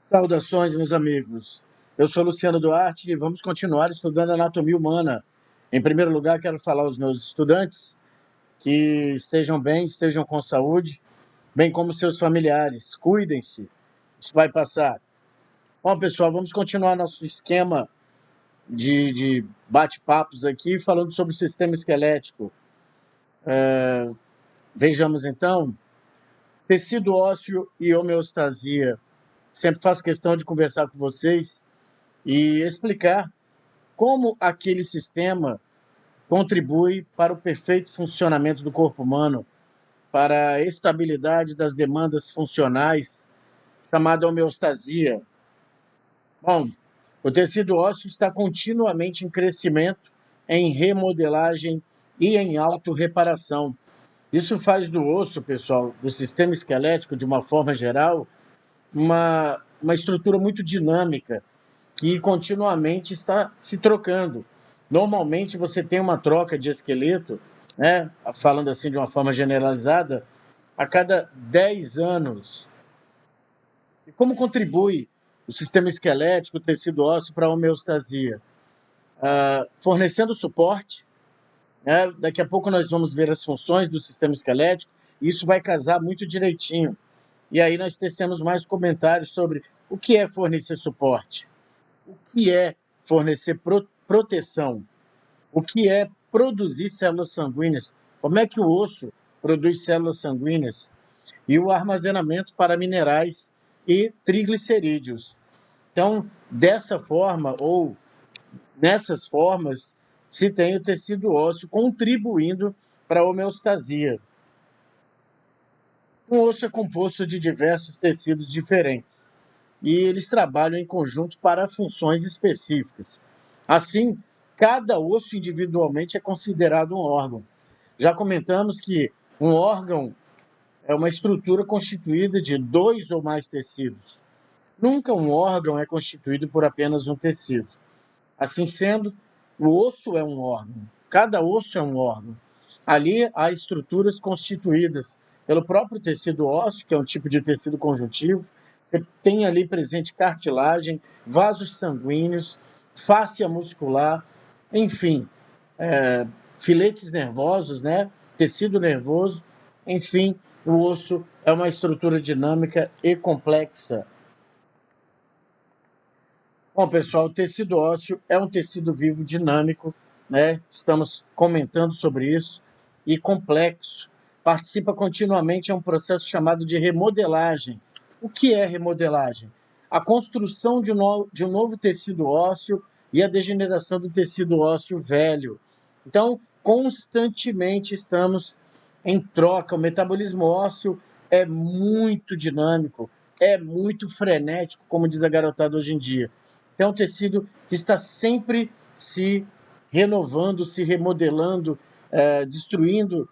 Saudações, meus amigos. Eu sou Luciano Duarte e vamos continuar estudando anatomia humana. Em primeiro lugar, quero falar aos meus estudantes que estejam bem, estejam com saúde, bem como seus familiares. Cuidem-se, isso vai passar. Bom, pessoal, vamos continuar nosso esquema de bate-papos aqui, falando sobre o sistema esquelético. Vejamos então, tecido ósseo e homeostasia. Sempre faço questão de conversar com vocês e explicar como aquele sistema contribui para o perfeito funcionamento do corpo humano, para a estabilidade das demandas funcionais, chamada homeostasia. Bom, o tecido ósseo está continuamente em crescimento, em remodelagem e em autorreparação. Isso faz do osso, pessoal, do sistema esquelético, de uma forma geral, uma estrutura muito dinâmica, que continuamente está se trocando. Normalmente você tem uma troca de esqueleto, né, falando assim de uma forma generalizada, a cada 10 anos. E como contribui o sistema esquelético, o tecido ósseo para a homeostasia? Fornecendo suporte, né? Daqui a pouco nós vamos ver as funções do sistema esquelético, e isso vai casar muito direitinho. E aí nós tecemos mais comentários sobre o que é fornecer suporte, o que é fornecer proteção, o que é produzir células sanguíneas, como é que o osso produz células sanguíneas, e o armazenamento para minerais e triglicerídeos. Então, dessa forma, ou nessas formas, se tem o tecido ósseo contribuindo para a homeostasia. O osso é composto de diversos tecidos diferentes e eles trabalham em conjunto para funções específicas. Assim, cada osso individualmente é considerado um órgão. Já comentamos que um órgão é uma estrutura constituída de dois ou mais tecidos. Nunca um órgão é constituído por apenas um tecido. Assim sendo, o osso é um órgão. Cada osso é um órgão. Ali há estruturas constituídas pelo próprio tecido ósseo, que é um tipo de tecido conjuntivo. Você tem ali presente cartilagem, vasos sanguíneos, fáscia muscular, enfim, filetes nervosos, né? Tecido nervoso, enfim, o osso é uma estrutura dinâmica e complexa. Bom, pessoal, o tecido ósseo é um tecido vivo dinâmico, né? Estamos comentando sobre isso, e complexo. Participa continuamente em um processo chamado de remodelagem. O que é remodelagem? A construção de um novo tecido ósseo e a degeneração do tecido ósseo velho. Então, constantemente estamos em troca. O metabolismo ósseo é muito dinâmico, é muito frenético, como diz a garotada hoje em dia. É um tecido que está sempre se renovando, se remodelando, destruindo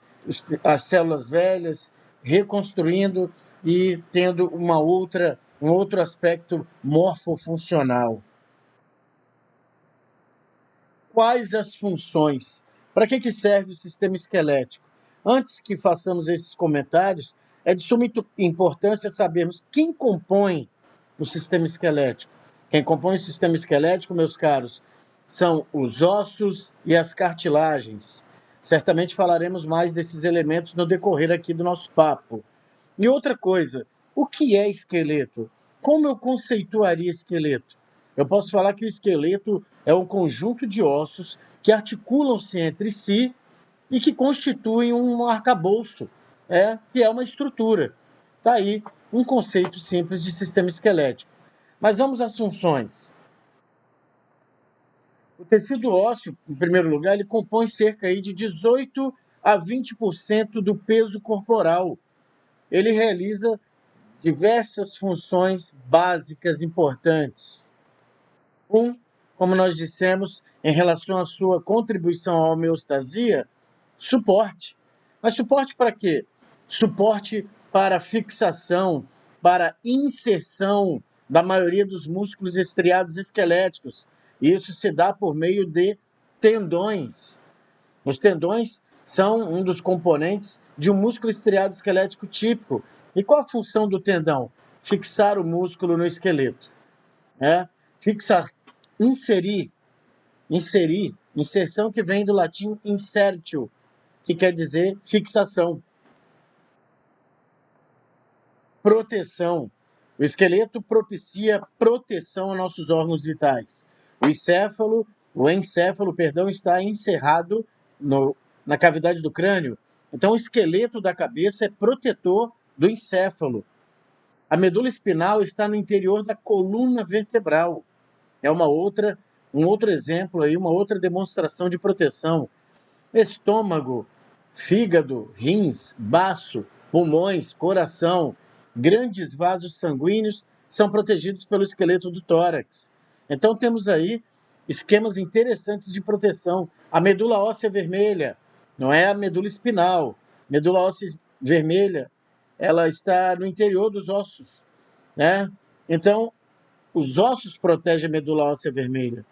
as células velhas, reconstruindo e tendo um outro aspecto morfofuncional. Quais as funções? Para que serve o sistema esquelético? Antes que façamos esses comentários, é de suma importância sabermos quem compõe o sistema esquelético. Quem compõe o sistema esquelético, meus caros, são os ossos e as cartilagens. Certamente falaremos mais desses elementos no decorrer aqui do nosso papo. E outra coisa, o que é esqueleto? Como eu conceituaria esqueleto? Eu posso falar que o esqueleto é um conjunto de ossos que articulam-se entre si e que constituem um arcabouço, que é uma estrutura. Está aí um conceito simples de sistema esquelético. Mas vamos às funções. O tecido ósseo, em primeiro lugar, ele compõe cerca aí de 18 a 20% do peso corporal. Ele realiza diversas funções básicas importantes. Como nós dissemos, em relação à sua contribuição à homeostasia, suporte. Mas suporte para quê? Suporte para fixação, para inserção da maioria dos músculos estriados esqueléticos. Isso se dá por meio de tendões. Os tendões são um dos componentes de um músculo estriado esquelético típico. E qual a função do tendão? fixar o músculo no esqueleto, né? Fixar, inserir, inserção que vem do latim insertio, que quer dizer fixação. Proteção. O esqueleto propicia proteção a nossos órgãos vitais. O encéfalo, está encerrado na cavidade do crânio. Então, o esqueleto da cabeça é protetor do encéfalo. A medula espinal está no interior da coluna vertebral. É um outro exemplo aí, uma outra demonstração de proteção. Estômago, fígado, rins, baço, pulmões, coração, grandes vasos sanguíneos são protegidos pelo esqueleto do tórax. Então temos aí esquemas interessantes de proteção. A medula óssea vermelha, não é a medula espinal. Medula óssea vermelha, ela está no interior dos ossos, né? Então, os ossos protegem a medula óssea vermelha.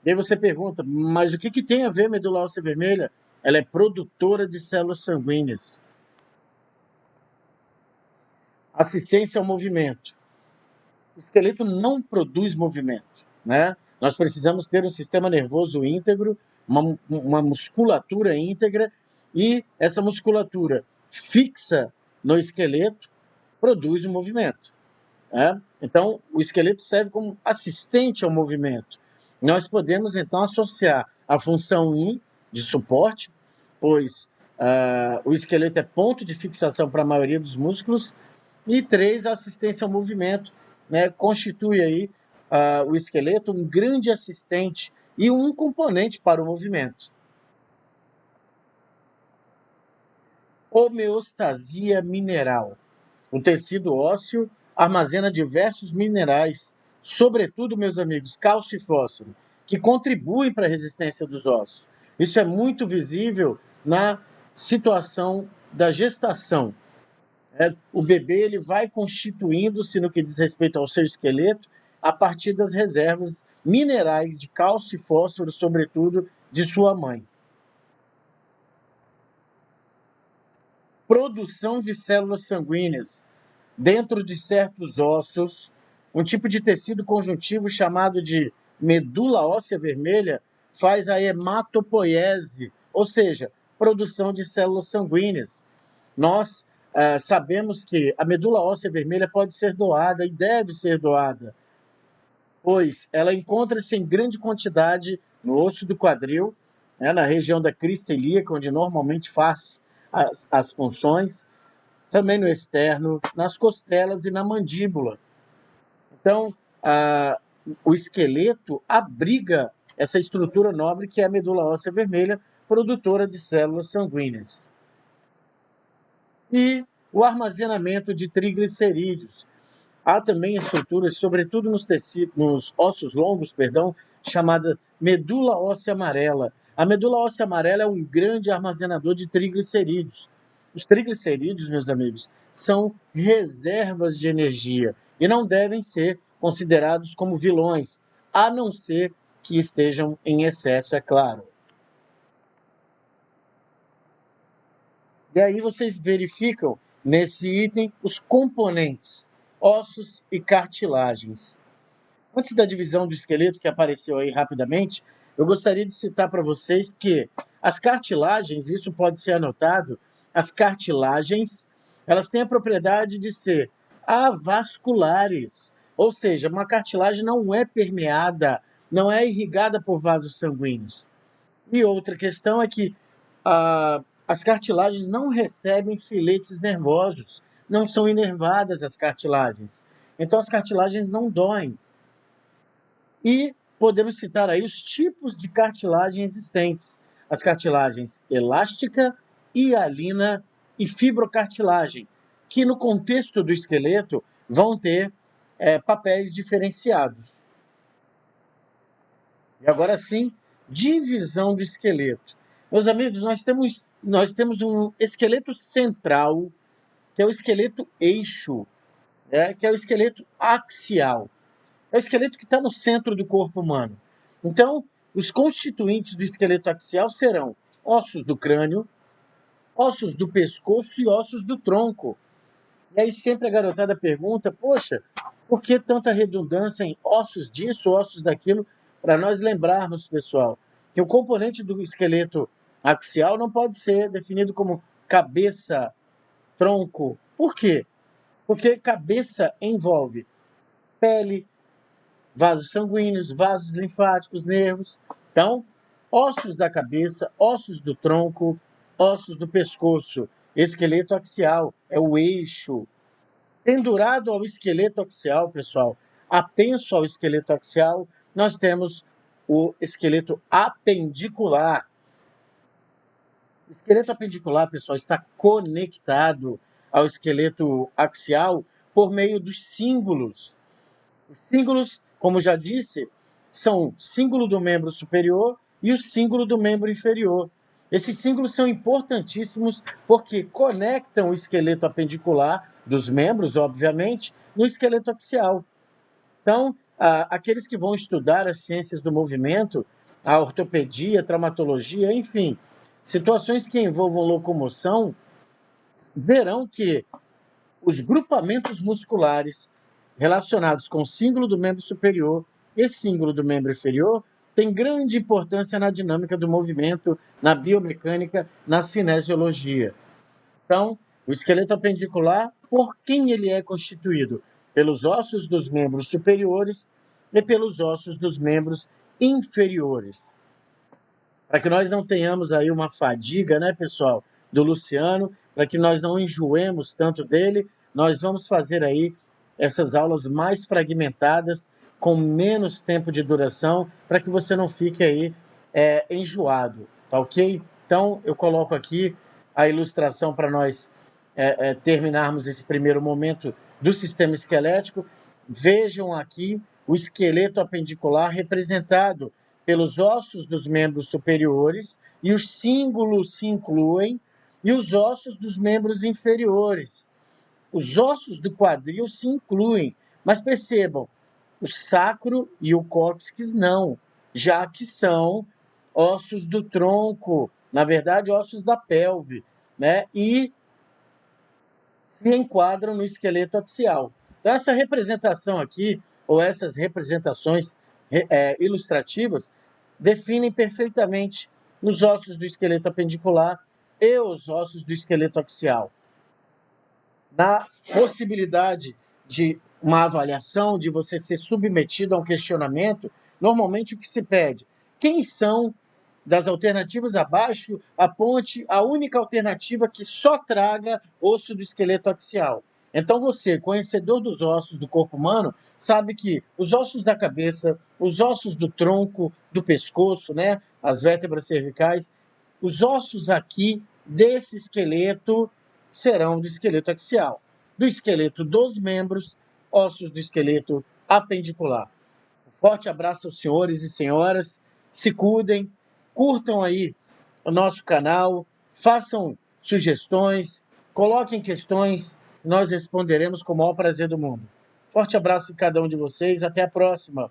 E aí você pergunta, mas o que tem a ver a medula óssea vermelha? Ela é produtora de células sanguíneas. Assistência ao movimento. O esqueleto não produz movimento, né? Nós precisamos ter um sistema nervoso íntegro, uma musculatura íntegra, e essa musculatura fixa no esqueleto produz o movimento, né? Então, o esqueleto serve como assistente ao movimento. Nós podemos, então, associar a função 1 de suporte, pois o esqueleto é ponto de fixação para a maioria dos músculos, e 3, a assistência ao movimento, né? Constitui aí o esqueleto um grande assistente e um componente para o movimento. Homeostasia mineral. O tecido ósseo armazena diversos minerais, sobretudo, meus amigos, cálcio e fósforo, que contribuem para a resistência dos ossos. Isso é muito visível na situação da gestação. O bebê ele vai constituindo-se no que diz respeito ao seu esqueleto a partir das reservas minerais de cálcio e fósforo, sobretudo, de sua mãe. Produção de células sanguíneas. Dentro de certos ossos, um tipo de tecido conjuntivo chamado de medula óssea vermelha faz a hematopoiese, ou seja, produção de células sanguíneas. Nós sabemos que a medula óssea vermelha pode ser doada e deve ser doada, pois ela encontra-se em grande quantidade no osso do quadril, né, na região da crista ilíaca, onde normalmente faz as funções, também no externo, nas costelas e na mandíbula. Então, o esqueleto abriga essa estrutura nobre que é a medula óssea vermelha, produtora de células sanguíneas. E o armazenamento de triglicerídeos. Há também estruturas, sobretudo nos ossos longos, chamada medula óssea amarela. A medula óssea amarela é um grande armazenador de triglicerídeos. Os triglicerídeos, meus amigos, são reservas de energia e não devem ser considerados como vilões, a não ser que estejam em excesso, é claro. E aí vocês verificam nesse item os componentes, ossos e cartilagens. Antes da divisão do esqueleto, que apareceu aí rapidamente, eu gostaria de citar para vocês que as cartilagens, isso pode ser anotado, as cartilagens, elas têm a propriedade de ser avasculares, ou seja, uma cartilagem não é permeada, não é irrigada por vasos sanguíneos. E outra questão é que as cartilagens não recebem filetes nervosos, não são inervadas as cartilagens. Então, as cartilagens não doem. E podemos citar aí os tipos de cartilagem existentes. As cartilagens elástica, hialina e fibrocartilagem, que no contexto do esqueleto vão ter papéis diferenciados. E agora sim, divisão do esqueleto. Meus amigos, nós temos um esqueleto central, que é o esqueleto eixo, que é o esqueleto axial. É o esqueleto que está no centro do corpo humano. Então, os constituintes do esqueleto axial serão ossos do crânio, ossos do pescoço e ossos do tronco. E aí sempre a garotada pergunta, poxa, por que tanta redundância em ossos disso, ossos daquilo? Para nós lembrarmos, pessoal, que o componente do esqueleto axial não pode ser definido como cabeça, tronco. Por quê? Porque cabeça envolve pele, vasos sanguíneos, vasos linfáticos, nervos. Então, ossos da cabeça, ossos do tronco, ossos do pescoço. Esqueleto axial é o eixo. Pendurado ao esqueleto axial, pessoal, apenso ao esqueleto axial, nós temos o esqueleto apendicular. O esqueleto apendicular, pessoal, está conectado ao esqueleto axial por meio dos cíngulos. Os cíngulos, como já disse, são o cíngulo do membro superior e o cíngulo do membro inferior. Esses cíngulos são importantíssimos porque conectam o esqueleto apendicular dos membros, obviamente, no esqueleto axial. Então, aqueles que vão estudar as ciências do movimento, a ortopedia, a traumatologia, enfim, situações que envolvam locomoção, verão que os grupamentos musculares relacionados com o símbolo do membro superior e símbolo do membro inferior têm grande importância na dinâmica do movimento, na biomecânica, na cinesiologia. Então, o esqueleto apendicular, por quem ele é constituído? Pelos ossos dos membros superiores e pelos ossos dos membros inferiores. Para que nós não tenhamos aí uma fadiga, né, pessoal, do Luciano, para que nós não enjoemos tanto dele, nós vamos fazer aí essas aulas mais fragmentadas, com menos tempo de duração, para que você não fique aí enjoado, tá ok? Então, eu coloco aqui a ilustração para nós terminarmos esse primeiro momento do sistema esquelético. Vejam aqui o esqueleto apendicular representado pelos ossos dos membros superiores, e os cíngulos se incluem, e os ossos dos membros inferiores. Os ossos do quadril se incluem, mas percebam, o sacro e o cóccix não, já que são ossos do tronco, na verdade, ossos da pelve, né? E se enquadram no esqueleto axial. Então, essa representação aqui, ou essas representações ilustrativas, definem perfeitamente os ossos do esqueleto apendicular e os ossos do esqueleto axial. Na possibilidade de uma avaliação, de você ser submetido a um questionamento, normalmente o que se pede? Quem são, das alternativas abaixo, aponte a única alternativa que só traga osso do esqueleto axial. Então você, conhecedor dos ossos do corpo humano, sabe que os ossos da cabeça, os ossos do tronco, do pescoço, né, as vértebras cervicais, os ossos aqui desse esqueleto serão do esqueleto axial. Do esqueleto dos membros, ossos do esqueleto apendicular. Um forte abraço aos senhores e senhoras, se cuidem, curtam aí o nosso canal, façam sugestões, coloquem questões, nós responderemos com o maior prazer do mundo. Forte abraço em cada um de vocês, até a próxima.